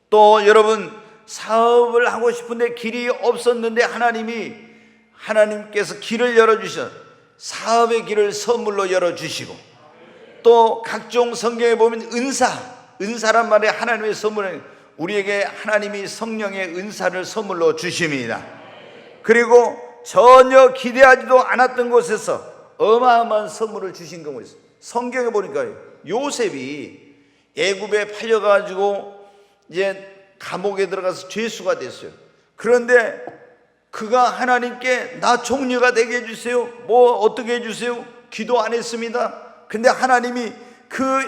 또 여러분 사업을 하고 싶은데 길이 없었는데 하나님께서 길을 열어주셔 사업의 길을 선물로 열어주시고, 또 각종 성경에 보면 은사란 말에 하나님의 선물은 우리에게 하나님이 성령의 은사를 선물로 주십니다. 그리고 전혀 기대하지도 않았던 곳에서 어마어마한 선물을 주신 경우가 있어요. 성경에 보니까 요셉이 애굽에 팔려가지고 이제 감옥에 들어가서 죄수가 됐어요. 그런데 그가 하나님께 나 총리가 되게 해주세요, 뭐 어떻게 해주세요, 기도 안 했습니다. 근데 하나님이 그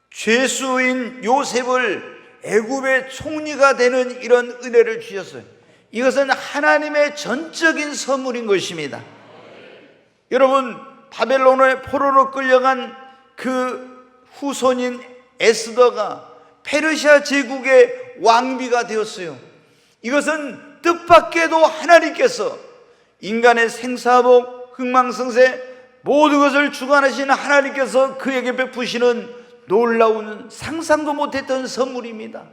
죄수인 요셉을 애굽의 총리가 되는 이런 은혜를 주셨어요. 이것은 하나님의 전적인 선물인 것입니다. 여러분, 바벨론의 포로로 끌려간 그 후손인 에스더가 페르시아 제국의 왕비가 되었어요. 이것은 뜻밖에도 하나님께서 인간의 생사복, 흥망성쇠 모든 것을 주관하시는 하나님께서 그에게 베푸시는 놀라운 상상도 못했던 선물입니다.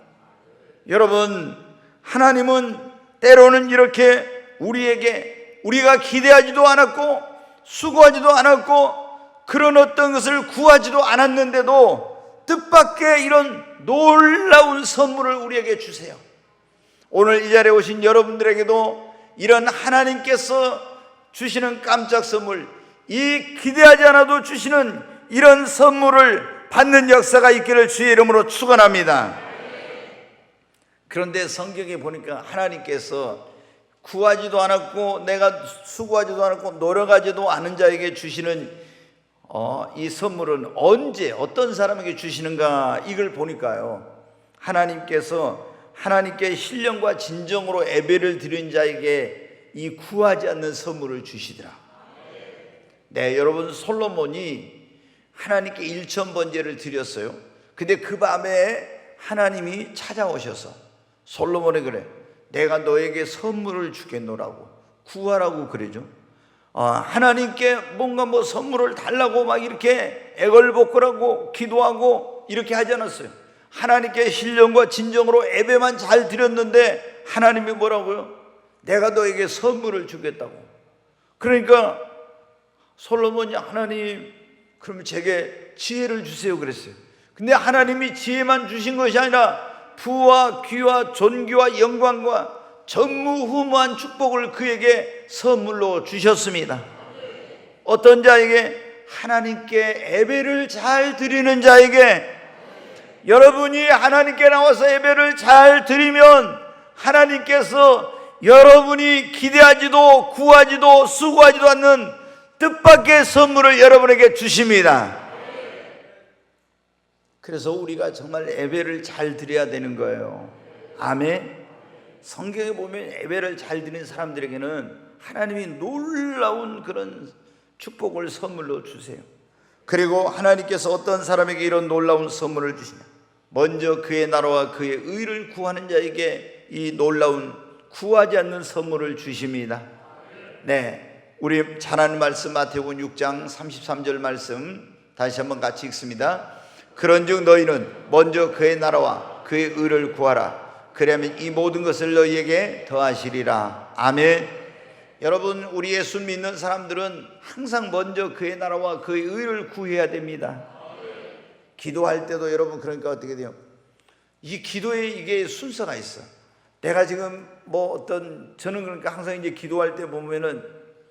여러분, 하나님은 때로는 이렇게 우리에게 우리가 기대하지도 않았고 수고하지도 않았고 그런 어떤 것을 구하지도 않았는데도 뜻밖의 이런 놀라운 선물을 우리에게 주세요. 오늘 이 자리에 오신 여러분들에게도 이런 하나님께서 주시는 깜짝 선물, 이 기대하지 않아도 주시는 이런 선물을 받는 역사가 있기를 주의 이름으로 축원합니다. 그런데 성경에 보니까 하나님께서 구하지도 않았고 내가 수고하지도 않았고 노력하지도 않은 자에게 주시는 이 선물은 언제 어떤 사람에게 주시는가, 이걸 보니까요, 하나님께서 하나님께 신령과 진정으로 예배를 드린 자에게 이 구하지 않는 선물을 주시더라. 네, 여러분, 솔로몬이 하나님께 1000번제를 드렸어요. 근데 그 밤에 하나님이 찾아오셔서 솔로몬에 그래, 내가 너에게 선물을 주겠노라고, 구하라고 그러죠. 하나님께 뭔가 선물을 달라고 막 이렇게 애걸복걸하고 기도하고 이렇게 하지 않았어요. 하나님께 신령과 진정으로 예배만 잘 드렸는데 하나님이 뭐라고요? 내가 너에게 선물을 주겠다고. 그러니까 솔로몬이 하나님, 그러면 제게 지혜를 주세요 그랬어요. 근데 하나님이 지혜만 주신 것이 아니라 부와 귀와 존귀와 영광과 전무후무한 축복을 그에게 선물로 주셨습니다. 어떤 자에게? 하나님께 예배를 잘 드리는 자에게. 여러분이 하나님께 나와서 예배를 잘 드리면 하나님께서 여러분이 기대하지도 구하지도 수고하지도 않는 뜻밖의 선물을 여러분에게 주십니다. 그래서 우리가 정말 예배를 잘 드려야 되는 거예요. 아멘. 성경에 보면 예배를 잘 드리는 사람들에게는 하나님이 놀라운 그런 축복을 선물로 주세요. 그리고 하나님께서 어떤 사람에게 이런 놀라운 선물을 주시냐, 먼저 그의 나라와 그의 의를 구하는 자에게 이 놀라운 구하지 않는 선물을 주십니다. 네, 우리 잘 아는 말씀 마태복음 6장 33절 말씀 다시 한번 같이 읽습니다. 그런즉 너희는 먼저 그의 나라와 그의 의를 구하라. 그러면 이 모든 것을 너희에게 더하시리라. 아멘. 여러분, 우리 예수 믿는 사람들은 항상 먼저 그의 나라와 그의 의를 구해야 됩니다. 기도할 때도 여러분, 그러니까 어떻게 돼요? 이 기도에 이게 순서가 있어. 내가 지금 저는 그러니까 항상 이제 기도할 때 보면은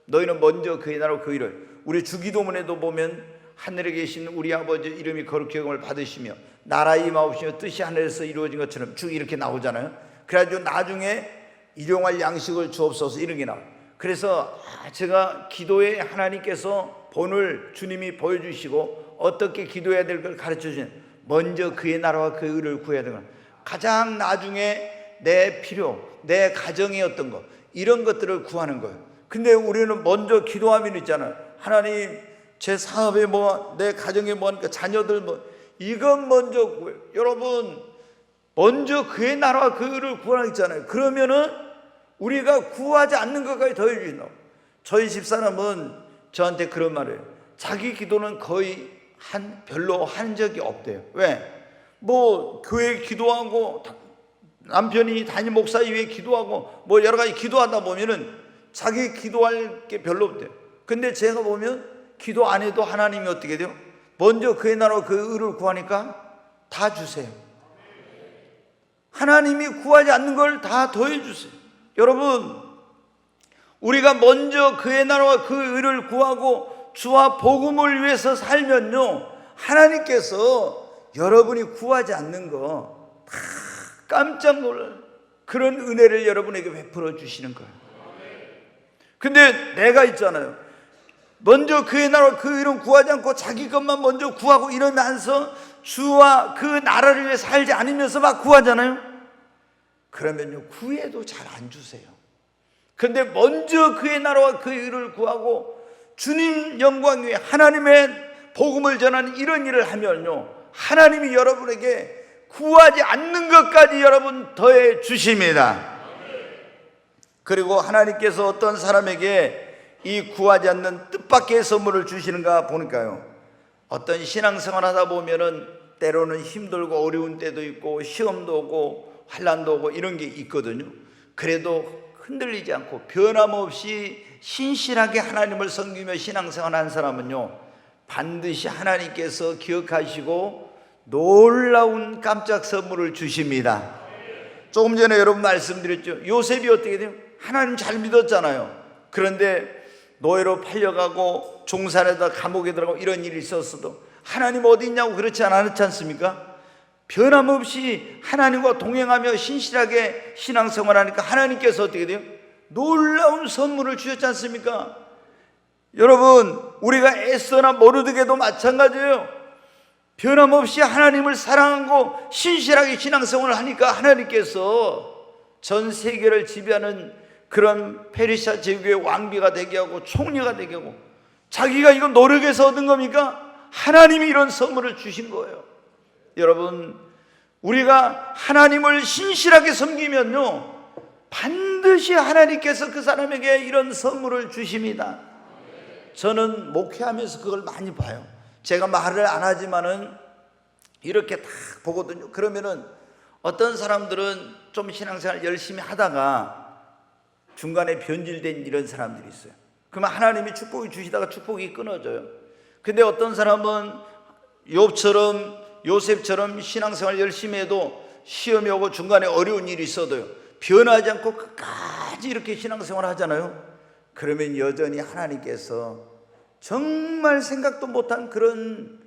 너희는 먼저 그의 나라와 그의 의를, 우리 주기도문에도 보면 하늘에 계신 우리 아버지 이름이 거룩히 여김을 받으시며 나라의 임하옵시며 뜻이 하늘에서 이루어진 것처럼 쭉 이렇게 나오잖아요. 그래가지고 나중에 일용할 양식을 주옵소서 이런 게 나와요. 그래서 제가 기도에 하나님께서 본을 주님이 보여주시고 어떻게 기도해야 될 걸 가르쳐 주시는, 먼저 그의 나라와 그의 의를 구해야 되는 거예요. 가장 나중에 내 필요, 내 가정의 어떤 것, 이런 것들을 구하는 거예요. 근데 우리는 먼저 기도하면 있잖아요. 하나님, 제 사업에 내 가정에 하니까 자녀들 이건 먼저 구해요. 여러분, 먼저 그의 나라와 그의 의를 구하라 했잖아요. 그러면은 우리가 구하지 않는 것까지 더해 주신다고. 저희 집사람은 저한테 그런 말을 해요. 자기 기도는 거의 별로 한 적이 없대요. 왜? 교회 기도하고 남편이 담임 목사 위에 기도하고 여러 가지 기도하다 보면은 자기 기도할 게 별로 없대요. 근데 제가 보면 기도 안 해도 하나님이 어떻게 돼요? 먼저 그의 나라와 그의 의를 구하니까 다 주세요. 하나님이 구하지 않는 걸 다 더해 주세요. 여러분, 우리가 먼저 그의 나라와 그의 의를 구하고 주와 복음을 위해서 살면요, 하나님께서 여러분이 구하지 않는 거 다 깜짝 놀랄 그런 은혜를 여러분에게 베풀어 주시는 거예요. 근데 내가 있잖아요, 먼저 그의 나라와 그 의를 구하지 않고 자기 것만 먼저 구하고 이러면서 주와 그 나라를 위해 살지 않으면서 막 구하잖아요. 그러면요, 구해도 잘 안 주세요. 근데 먼저 그의 나라와 그의 의를 구하고 주님 영광 위에 하나님의 복음을 전하는 이런 일을 하면요, 하나님이 여러분에게 구하지 않는 것까지 여러분 더해 주십니다. 그리고 하나님께서 어떤 사람에게 이 구하지 않는 뜻밖의 선물을 주시는가 보니까요, 어떤 신앙생활 하다 보면은 때로는 힘들고 어려운 때도 있고 시험도 오고 환난도 오고 이런 게 있거든요. 그래도 흔들리지 않고 변함없이 신실하게 하나님을 섬기며 신앙생활한 사람은요, 반드시 하나님께서 기억하시고 놀라운 깜짝 선물을 주십니다. 조금 전에 여러분 말씀드렸죠. 요셉이 어떻게 돼요? 하나님 잘 믿었잖아요. 그런데 노예로 팔려가고 종살에다 감옥에 들어가고 이런 일이 있었어도 하나님 어디 있냐고 그렇지 않았지 않습니까? 변함없이 하나님과 동행하며 신실하게 신앙생활하니까 하나님께서 어떻게 돼요? 놀라운 선물을 주셨지 않습니까? 여러분, 우리가 에스더나 모르드게도 마찬가지예요. 변함없이 하나님을 사랑하고 신실하게 신앙생활을 하니까 하나님께서 전 세계를 지배하는 그런 페르시아 제국의 왕비가 되게 하고 총리가 되게 하고, 자기가 이거 노력해서 얻은 겁니까? 하나님이 이런 선물을 주신 거예요. 여러분, 우리가 하나님을 신실하게 섬기면요, 반드시 하나님께서 그 사람에게 이런 선물을 주십니다. 저는 목회하면서 그걸 많이 봐요. 제가 말을 안 하지만은 이렇게 딱 보거든요. 그러면은 어떤 사람들은 좀 신앙생활 열심히 하다가 중간에 변질된 이런 사람들이 있어요. 그러면 하나님이 축복을 주시다가 축복이 끊어져요. 근데 어떤 사람은 요셉처럼 신앙생활 열심히 해도 시험이 오고 중간에 어려운 일이 있어도요, 변하지 않고 끝까지 이렇게 신앙생활 하잖아요. 그러면 여전히 하나님께서 정말 생각도 못한 그런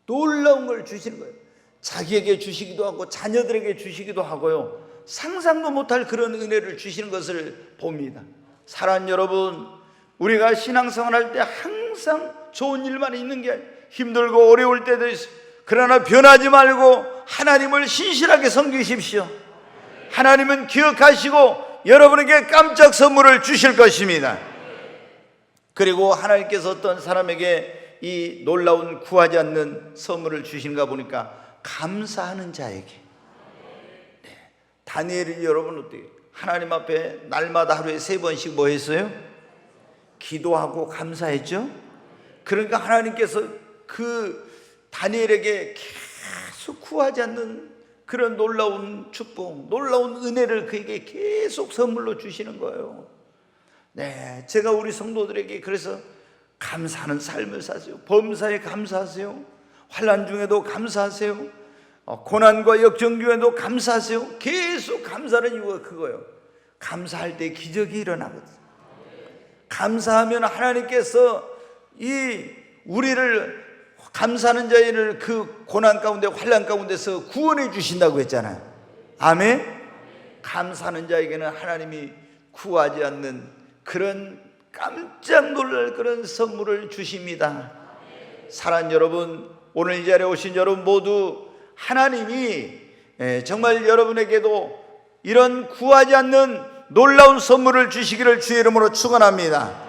놀라운 걸 주시는 거예요. 자기에게 주시기도 하고 자녀들에게 주시기도 하고요, 상상도 못할 그런 은혜를 주시는 것을 봅니다. 사랑하는 여러분, 우리가 신앙생활할 때 항상 좋은 일만 있는 게 아니에요. 힘들고 어려울 때도 있어요. 그러나 변하지 말고 하나님을 신실하게 섬기십시오. 하나님은 기억하시고 여러분에게 깜짝 선물을 주실 것입니다. 그리고 하나님께서 어떤 사람에게 이 놀라운 구하지 않는 선물을 주신가 보니까 감사하는 자에게. 다니엘이 여러분 어떻게 하나님 앞에 날마다 하루에 3번씩 뭐 했어요? 기도하고 감사했죠. 그러니까 하나님께서 그 다니엘에게 계속 구하지 않는 그런 놀라운 축복, 놀라운 은혜를 그에게 계속 선물로 주시는 거예요. 네, 제가 우리 성도들에게 그래서 감사하는 삶을 사세요. 범사에 감사하세요. 환난 중에도 감사하세요. 고난과 역정 중에도 감사하세요. 계속 감사하는 이유가 그거예요. 감사할 때 기적이 일어나거든요. 감사하면 하나님께서 우리를 감사하는 자를 그 고난 가운데 환난 가운데서 구원해 주신다고 했잖아요. 아멘. 감사하는 자에게는 하나님이 구하지 않는 그런 깜짝 놀랄 그런 선물을 주십니다. 사랑하는 여러분, 오늘 이 자리에 오신 여러분 모두 하나님이 정말 여러분에게도 이런 구하지 않는 놀라운 선물을 주시기를 주의 이름으로 축원합니다.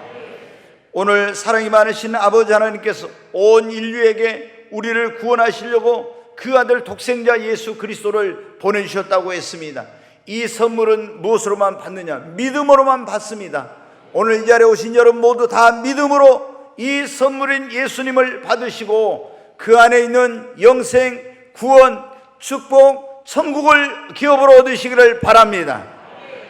오늘 사랑이 많으신 아버지 하나님께서 온 인류에게 우리를 구원하시려고 그 아들 독생자 예수 그리스도를 보내주셨다고 했습니다. 이 선물은 무엇으로만 받느냐? 믿음으로만 받습니다. 오늘 이 자리에 오신 여러분 모두 다 믿음으로 이 선물인 예수님을 받으시고 그 안에 있는 영생, 구원, 축복, 천국을 기업으로 얻으시기를 바랍니다.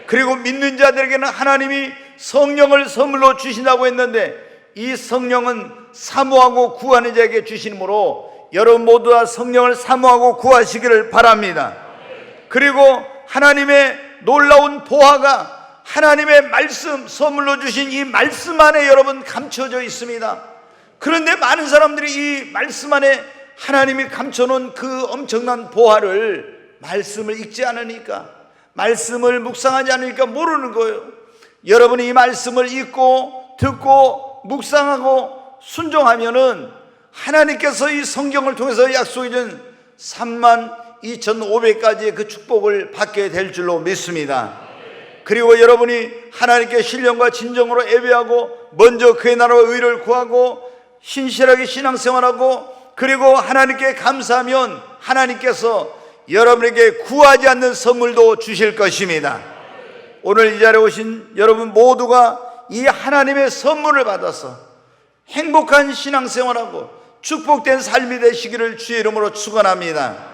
그리고 믿는 자들에게는 하나님이 성령을 선물로 주신다고 했는데 이 성령은 사모하고 구하는 자에게 주시므로 여러분 모두 다 성령을 사모하고 구하시기를 바랍니다. 그리고 하나님의 놀라운 보화가 하나님의 말씀, 선물로 주신 이 말씀 안에 여러분 감춰져 있습니다. 그런데 많은 사람들이 이 말씀 안에 하나님이 감춰놓은 그 엄청난 보화를 말씀을 읽지 않으니까, 말씀을 묵상하지 않으니까 모르는 거예요. 여러분이 이 말씀을 읽고 듣고 묵상하고 순종하면은 하나님께서 이 성경을 통해서 약속해 준 32,500가지의 그 축복을 받게 될 줄로 믿습니다. 그리고 여러분이 하나님께 신령과 진정으로 예배하고 먼저 그의 나라와 의를 구하고 신실하게 신앙생활하고 그리고 하나님께 감사하면 하나님께서 여러분에게 구하지 않는 선물도 주실 것입니다. 오늘 이 자리에 오신 여러분 모두가 이 하나님의 선물을 받아서 행복한 신앙생활하고 축복된 삶이 되시기를 주의 이름으로 축원합니다.